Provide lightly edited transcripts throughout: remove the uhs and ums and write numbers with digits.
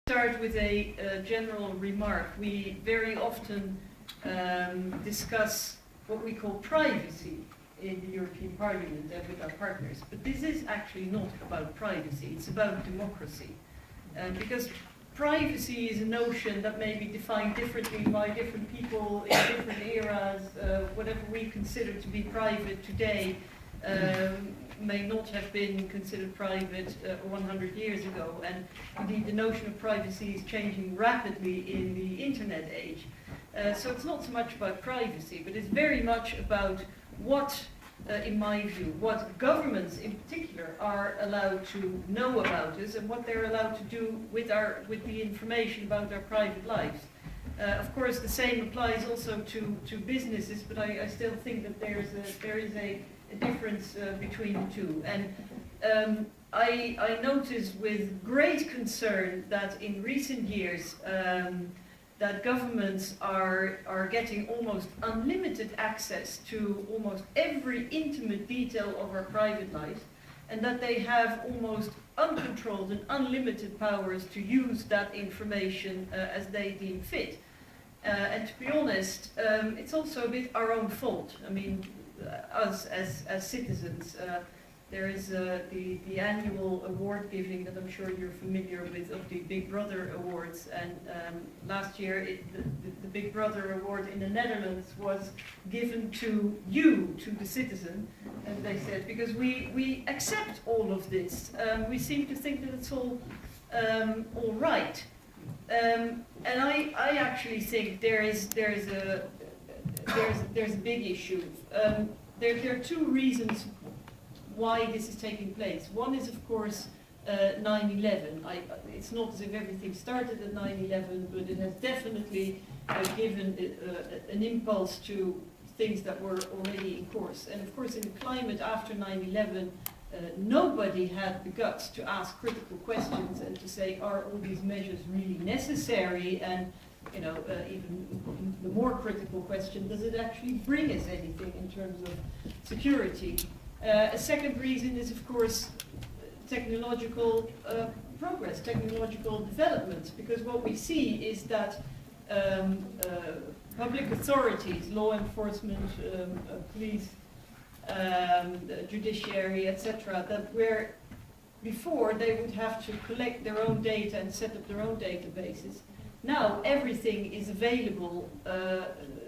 Start with a general remark. We very often discuss what we call privacy in the European Parliament and with our partners, but this is actually not about privacy, it's about democracy. Because privacy is a notion that may be defined differently by different people in different eras. Whatever we consider to be private today may not have been considered private 100 years ago, and indeed the notion of privacy is changing rapidly in the internet age. So it's not so much about privacy, but it's very much about what, in my view, what governments in particular are allowed to know about us and what they're allowed to do with the information about our private lives. Of course, the same applies also to businesses, but I still think that there is a difference between the two. And I notice with great concern that in recent years that governments are getting almost unlimited access to almost every intimate detail of our private lives, and that they have almost uncontrolled and unlimited powers to use that information as they deem fit. And to be honest, it's also a bit our own fault. I mean, us as citizens, there is the annual award giving that I'm sure you're familiar with of the Big Brother Awards, and last year the Big Brother Award in the Netherlands was given to you, to the citizen, as they said, because we accept all of this. We seem to think that it's all right, and I actually think there's a big issue. There are two reasons why this is taking place. One is, of course, 9/11. It's not as if everything started at 9/11, but it has definitely given an impulse to things that were already in course. And of course, in the climate after 9/11, nobody had the guts to ask critical questions and to say, are all these measures really necessary? And even the more critical question, does it actually bring us anything in terms of security? A second reason is, of course, technological progress, technological developments, because what we see is that public authorities, law enforcement, police, judiciary, etc., that where before they would have to collect their own data and set up their own databases, now everything is available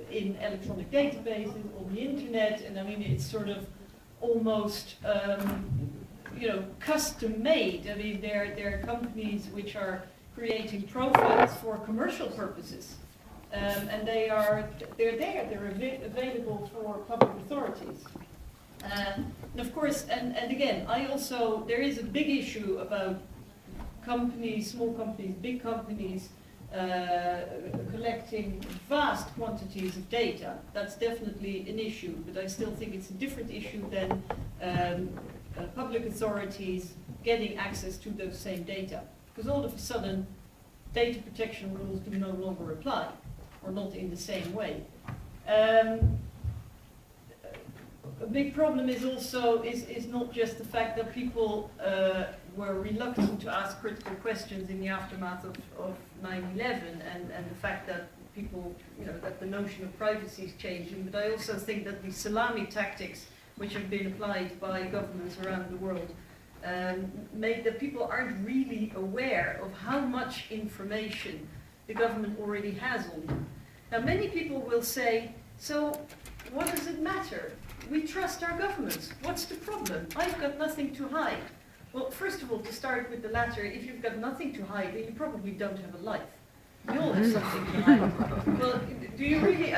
in electronic databases, on the internet, and I mean it's sort of almost custom made. I mean there are companies which are creating profiles for commercial purposes, and they're available for public authorities. And of course, and again, there is a big issue about companies, small companies, big companies, collecting vast quantities of data. That's definitely an issue, but I still think it's a different issue than public authorities getting access to those same data. Because all of a sudden, data protection rules do no longer apply, or not in the same way. A big problem is also is not just the fact that people were reluctant to ask critical questions in the aftermath of 9/11, and the fact that people, that the notion of privacy is changing, but I also think that the salami tactics which have been applied by governments around the world make that people aren't really aware of how much information the government already has on them. Now, many people will say, so what does it matter? We trust our governments. What's the problem? I've got nothing to hide. Well, first of all, to start with the latter, if you've got nothing to hide, then you probably don't have a life. We all have something to hide. Well, do you really,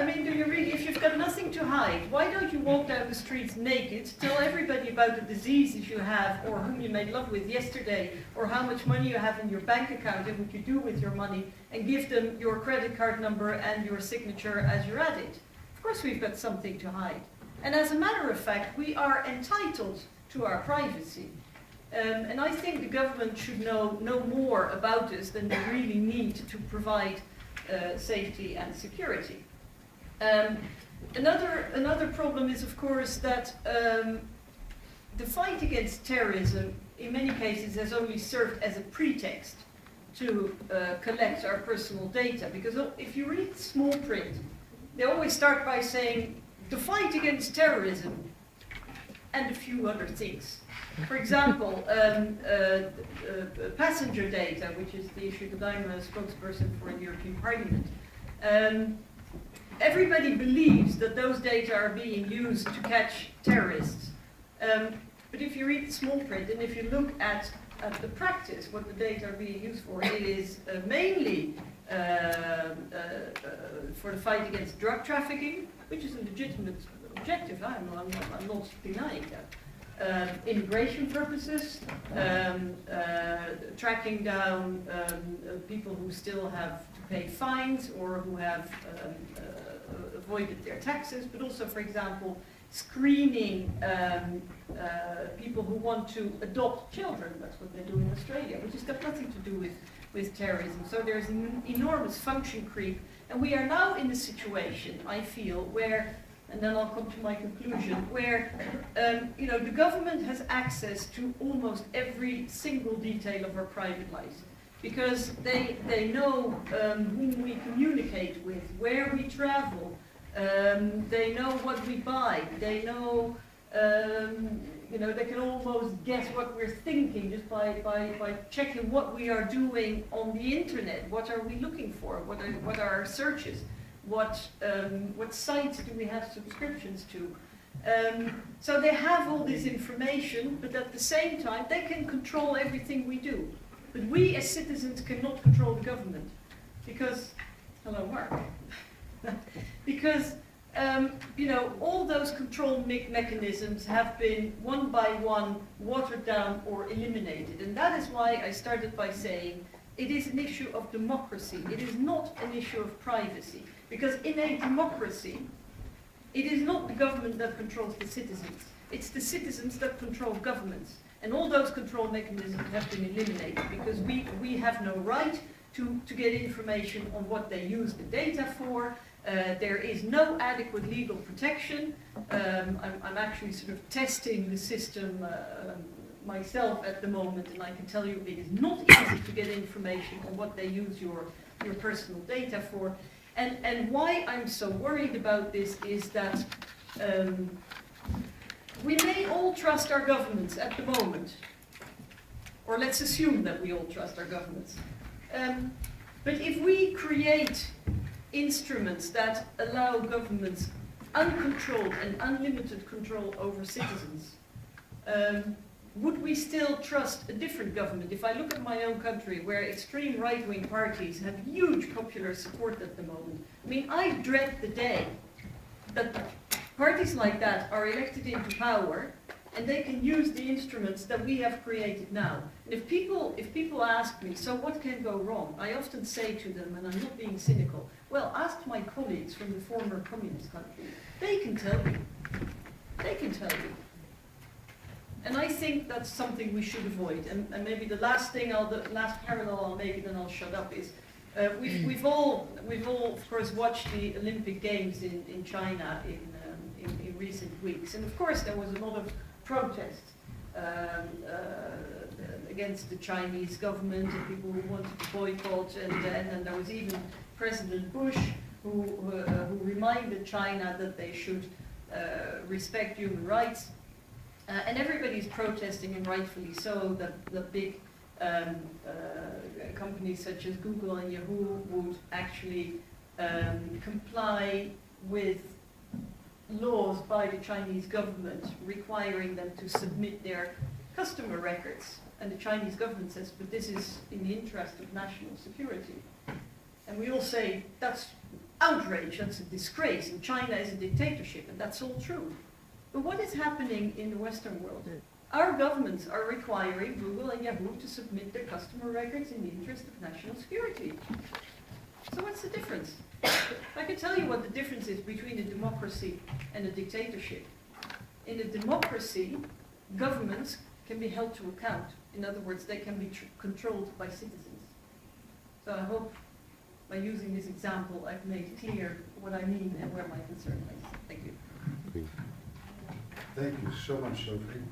if you've got nothing to hide, why don't you walk down the streets naked, tell everybody about the diseases you have, or whom you made love with yesterday, or how much money you have in your bank account and what you do with your money, and give them your credit card number and your signature as you're at it? Of course we've got something to hide. And as a matter of fact, we are entitled to our privacy. And I think the government should know no more about us than they really need to provide safety and security. Another problem is, of course, that the fight against terrorism in many cases has only served as a pretext to collect our personal data. Because if you read small print, they always start by saying, to fight against terrorism, and a few other things. For example, passenger data, which is the issue that I'm a spokesperson for in the European Parliament. Everybody believes that those data are being used to catch terrorists. But if you read the small print, and if you look at the practice, what the data are being used for, it is mainly for the fight against drug trafficking, which is a legitimate objective. I'm not denying that. Immigration purposes, tracking down people who still have to pay fines or who have avoided their taxes, but also, for example, screening people who want to adopt children. That's what they do in Australia, which has got nothing to do with terrorism. So there's an enormous function creep, and we are now in a situation, I feel, where, and then I'll come to my conclusion, where the government has access to almost every single detail of our private lives, because they know whom we communicate with, where we travel, they know what we buy, they know, they can almost guess what we're thinking just by checking what we are doing on the internet. What are we looking for? What are our searches? What sites do we have subscriptions to? So they have all this information, but at the same time, they can control everything we do. But we as citizens cannot control the government. Because, hello Mark, because all those control mechanisms have been one by one watered down or eliminated. And that is why I started by saying it is an issue of democracy. It is not an issue of privacy. Because in a democracy, it is not the government that controls the citizens. It's the citizens that control governments. And all those control mechanisms have been eliminated because we have no right to get information on what they use the data for. There is no adequate legal protection. I'm actually sort of testing the system myself at the moment, and I can tell you it is not easy to get information on what they use your personal data for. And why I'm so worried about this is that we may all trust our governments at the moment, or let's assume that we all trust our governments. But if we create instruments that allow governments uncontrolled and unlimited control over citizens, would we still trust a different government? If I look at my own country, where extreme right-wing parties have huge popular support at the moment, I mean, I dread the day that parties like that are elected into power and they can use the instruments that we have created now. And if people ask me, so what can go wrong? I often say to them, and I'm not being cynical, well, ask my colleagues from the former communist countries. They can tell you. They can tell you. And I think that's something we should avoid. And maybe the last parallel I'll make, and then I'll shut up, is we've all of course watched the Olympic Games in China in recent weeks, and of course there was a lot of protest against the Chinese government and people who wanted to boycott, and then there was even President Bush who reminded China that they should respect human rights. And everybody's protesting, and rightfully so, that the big companies such as Google and Yahoo would actually comply with laws by the Chinese government requiring them to submit their customer records. And the Chinese government says, but this is in the interest of national security. And we all say, that's outrage, that's a disgrace, and China is a dictatorship, and that's all true. But what is happening in the Western world? Our governments are requiring Google and Yahoo to submit their customer records in the interest of national security. So what's the difference? I can tell you what the difference is between a democracy and a dictatorship. In a democracy, governments can be held to account. In other words, they can be controlled by citizens. So I hope by using this example, I've made clear what I mean and where my concern lies. Thank you. Thank you so much, Sophie.